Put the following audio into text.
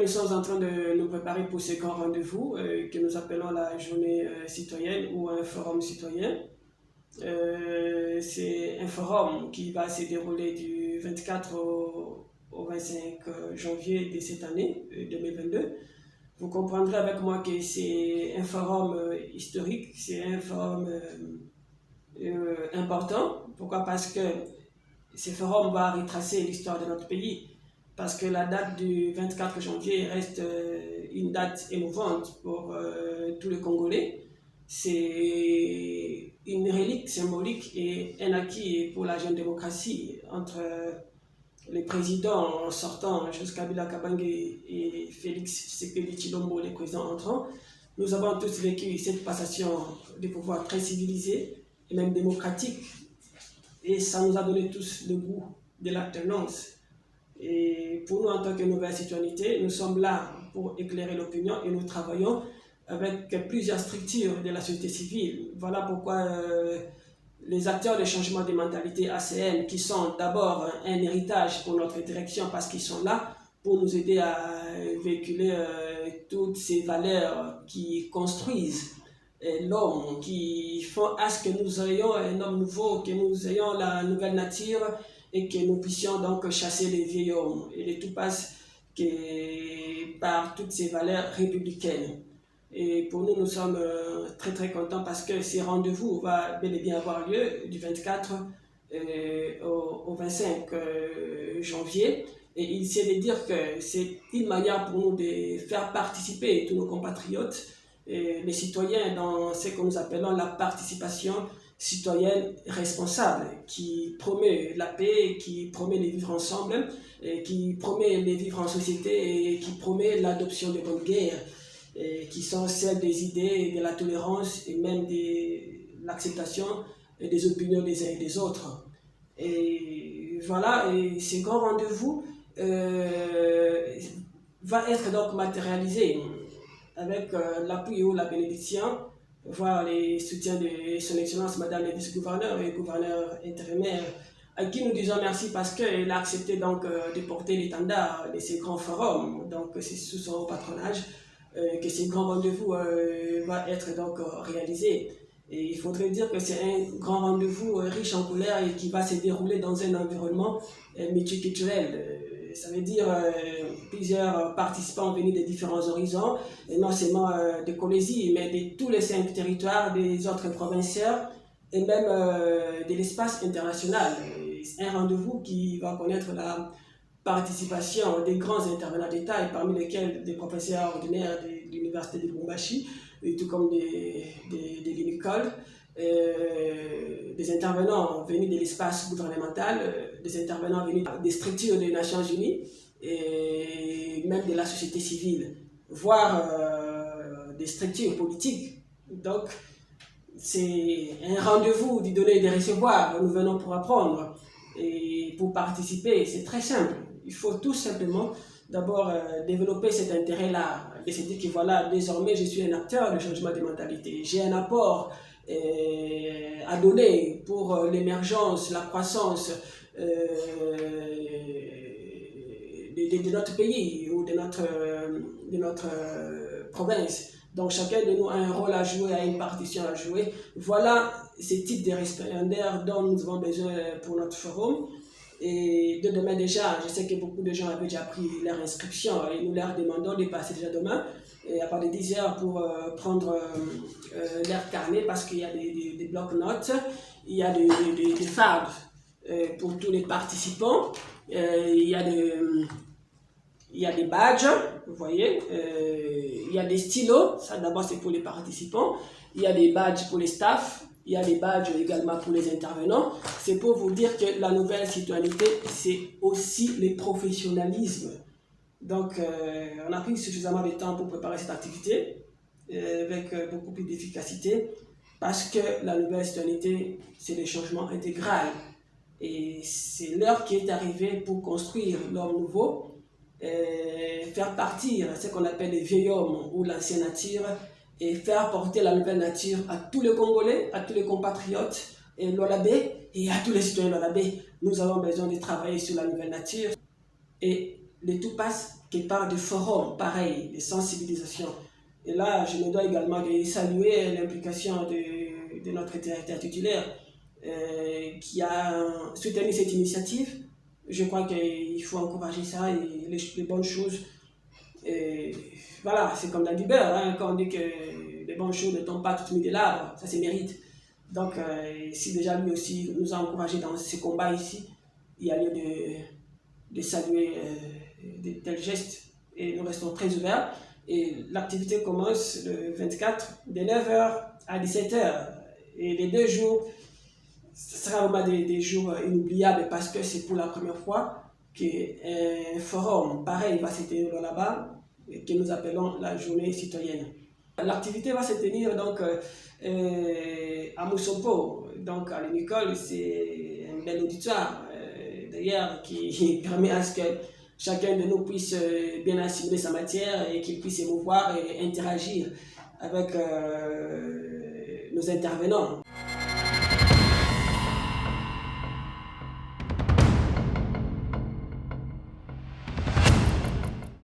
sommes en train de nous préparer pour ce grand rendez-vous que nous appelons la journée citoyenne ou un forum citoyen. C'est un forum qui va se dérouler du 24 au 25 janvier de cette année 2022. Vous comprendrez avec moi que c'est un forum historique, c'est un forum important. Pourquoi? Parce que ce forum va retracer l'histoire de notre pays. Parce que la date du 24 janvier reste une date émouvante pour tous les Congolais. C'est une relique symbolique et un acquis pour la jeune démocratie entre les présidents sortants, Joseph Kabila Kabange et Félix Tshisekedi Tshilombo, les présidents entrants. Nous avons tous vécu cette passation de pouvoir très civilisée et même démocratique. Et ça nous a donné tous le goût de l'alternance. Et pour nous, en tant que nouvelle citoyenneté, nous sommes là pour éclairer l'opinion et nous travaillons avec plusieurs structures de la société civile. Voilà pourquoi les acteurs de changement de mentalité ACN, qui sont d'abord un héritage pour notre direction parce qu'ils sont là pour nous aider à véhiculer toutes ces valeurs qui construisent l'homme, qui font à ce que nous ayons un homme nouveau, que nous ayons la nouvelle nature et que nous puissions donc chasser les vieils hommes. Et le tout passe par toutes ces valeurs républicaines. Et pour nous, nous sommes très très contents parce que ces rendez-vous va bel et bien avoir lieu du 24 au 25 janvier. Et il s'est de dire que c'est une manière pour nous de faire participer tous nos compatriotes, les citoyens, dans ce que nous appelons la participation citoyenne responsable, qui promeut la paix, qui promeut les vivre ensemble, qui promeut les vivre en société et qui promeut l'adoption des bonnes guerres, qui sont celles des idées, de la tolérance et même de l'acceptation des opinions des uns et des autres. Et voilà, et ce grand rendez-vous va être donc matérialisé avec l'appui ou la bénédiction, voire les soutiens de son Excellence Madame le vice-gouverneur et gouverneur intérimaire, à qui nous disons merci parce qu'elle a accepté donc de porter l'étendard de ces grands forums. Donc c'est sous son patronage que ces grands rendez-vous va être donc réalisé. Et il faudrait dire que c'est un grand rendez-vous riche en couleurs et qui va se dérouler dans un environnement multiculturel. Ça veut dire plusieurs participants venus de différents horizons, et non seulement de Colombie, mais de tous les 5 territoires, des autres provinces et même de l'espace international. C'est un rendez-vous qui va connaître la participation des grands intervenants d'État, et parmi lesquels des professeurs ordinaires de l'Université de Lubumbashi, et tout comme de l'UNICOL, des intervenants venus de l'espace gouvernemental, des intervenants venus des structures des Nations Unies et même de la société civile, voire des structures politiques. Donc, c'est un rendez-vous de donner et de recevoir. Nous venons pour apprendre et pour participer. C'est très simple. Il faut tout simplement d'abord développer cet intérêt-là et se dire que voilà, désormais je suis un acteur de changement de mentalité. J'ai un apport à donner pour l'émergence, la croissance de notre pays ou de notre province. Donc chacun de nous a un rôle à jouer, a une partition à jouer. Voilà ces types de récipiendaires dont nous avons besoin pour notre forum. Et de demain déjà, je sais que beaucoup de gens avaient déjà pris leur inscription et nous leur demandons de passer déjà demain et à partir de 10 heures pour prendre leur carnet parce qu'il y a des blocs-notes, il y a des fardes pour tous les participants, il y a des badges, vous voyez, il y a des stylos, ça d'abord c'est pour les participants, il y a des badges pour les staffs, il y a des badges également pour les intervenants. C'est pour vous dire que la nouvelle citoyenneté, c'est aussi le professionnalisme. Donc, on a pris suffisamment de temps pour préparer cette activité avec beaucoup plus d'efficacité parce que la nouvelle citoyenneté, c'est le changement intégral. Et c'est l'heure qui est arrivée pour construire l'homme nouveau, faire partir ce qu'on appelle les vieils hommes ou l'ancienne nature, et faire porter la nouvelle nature à tous les Congolais, à tous les compatriotes et l'Olabé et à tous les citoyens de l'Olabé. Nous avons besoin de travailler sur la nouvelle nature et le tout passe quelque part de forums pareils, de sensibilisation. Et là, je me dois également de saluer l'implication de notre directeur titulaire qui a soutenu cette initiative. Je crois qu'il faut encourager ça et les bonnes choses. Et voilà, c'est comme dans du beurre, hein, quand on dit que les bonnes choses ne tombent pas toutes nues de l'arbre, ça se mérite. Donc, si déjà lui aussi nous a encouragés dans ce combat ici, il y a lieu de saluer de tels gestes et nous restons très ouverts. Et l'activité commence le 24 de 9h à 17h. Et les 2 jours, ce sera vraiment des jours inoubliables parce que c'est pour la première fois qu'un forum pareil va se tenir là-bas et que nous appelons la journée citoyenne. L'activité va se tenir donc à Moussompo, donc à l'école, c'est un bel auditoire d'ailleurs qui permet à ce que chacun de nous puisse bien assimiler sa matière et qu'il puisse émouvoir et interagir avec nos intervenants.